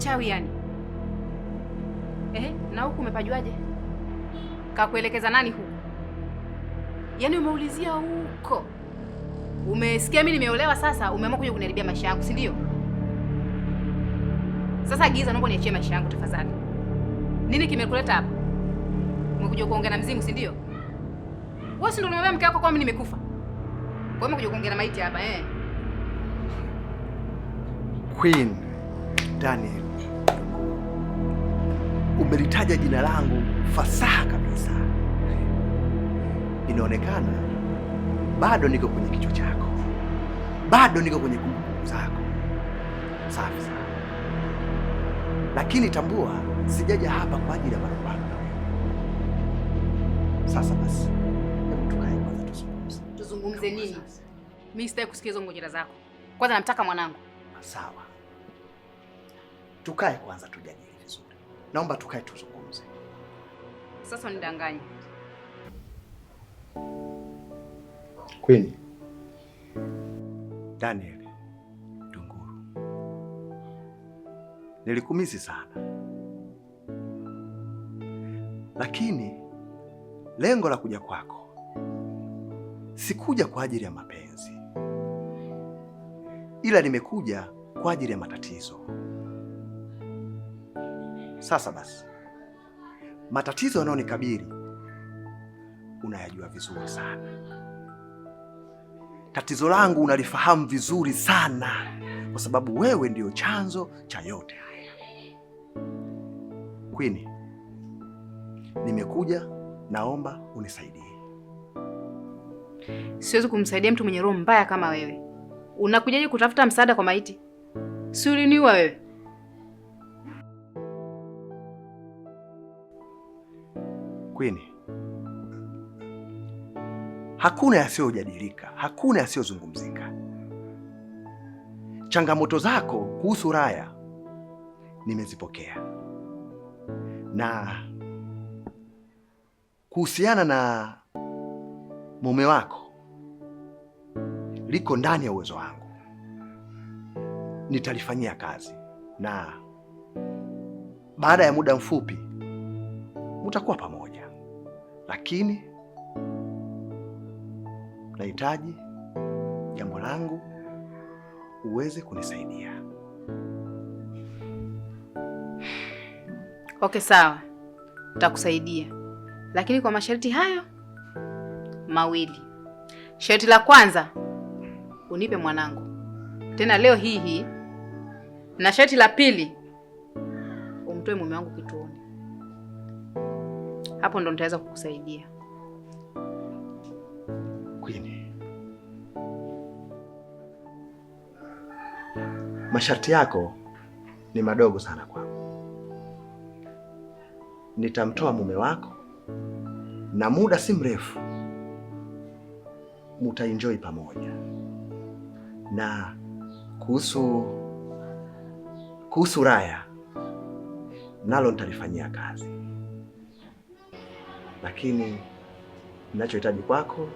mchawi yani? Na huku umepajuaje? Kakuelekeza nani huku? Yaani umeulizia huko. Umesikia mimi nimeolewa sasa, umeamua kuja kuniharibia maisha yangu, si ndio? Sasa Giza, naomba niachie maisha yangu tafadhali. Nini kimekuleta hapa? Umekuja kuongea na mzimu, si ndio? Wewe si ndio unamwambia mke wako kwa mimi nimekufa? Kwa hiyo umekuja kuongea na maiti hapa, Queen Daniel, umelitaja jina langu fasaha kabisa. Inaonekana bado niko kwenye kichwa chako, bado niko kwenye kumbukumbu zako. Safi sana, lakini tambua, sijaja hapa kwa ajili ya marumbano na wewe. Sasa basi, hebu tukae kwanza tuzungumze. Tuzungumze nini? Mimi sitaki kusikia hizo ngojera zako. Kwanza namtaka mwanangu. Sawa, tukae kwanza tujadili vizuri. Naomba tukae tuzungumze. Sasa unidanganye. Queen Daniel Tunguru, nilikumisi sana, lakini lengo la kuja kwako sikuja kwa ajili ya mapenzi, ila nimekuja kwa ajili ya matatizo. Sasa basi, matatizo yanayonikabili unayajua vizuri sana. Tatizo langu unalifahamu vizuri sana, kwa sababu wewe ndio chanzo cha yote haya. Queen, nimekuja, naomba unisaidie. Siwezi kumsaidia mtu mwenye roho mbaya kama wewe. Unakujaje kutafuta msaada kwa maiti? Si uliniua wewe? Queen, hakuna yasiyojadilika, hakuna yasiyozungumzika. Changamoto zako kuhusu Raya nimezipokea, na kuhusiana na mume wako liko ndani ya uwezo wangu, nitalifanyia kazi, na baada ya muda mfupi mtakuwa pamoja, lakini nahitaji jambo langu uweze kunisaidia. Okay, sawa, nitakusaidia, lakini kwa masharti hayo mawili. Sharti la kwanza, unipe mwanangu tena leo hii, na sharti la pili, umtoe mume wangu kituoni. Hapo ndo nitaweza kukusaidia. Queen, masharti yako ni madogo sana kwangu. Nitamtoa mume wako na muda si mrefu mutaenjoy pamoja, na kuhusu Raya nalo nitalifanyia kazi, lakini ninachohitaji kwako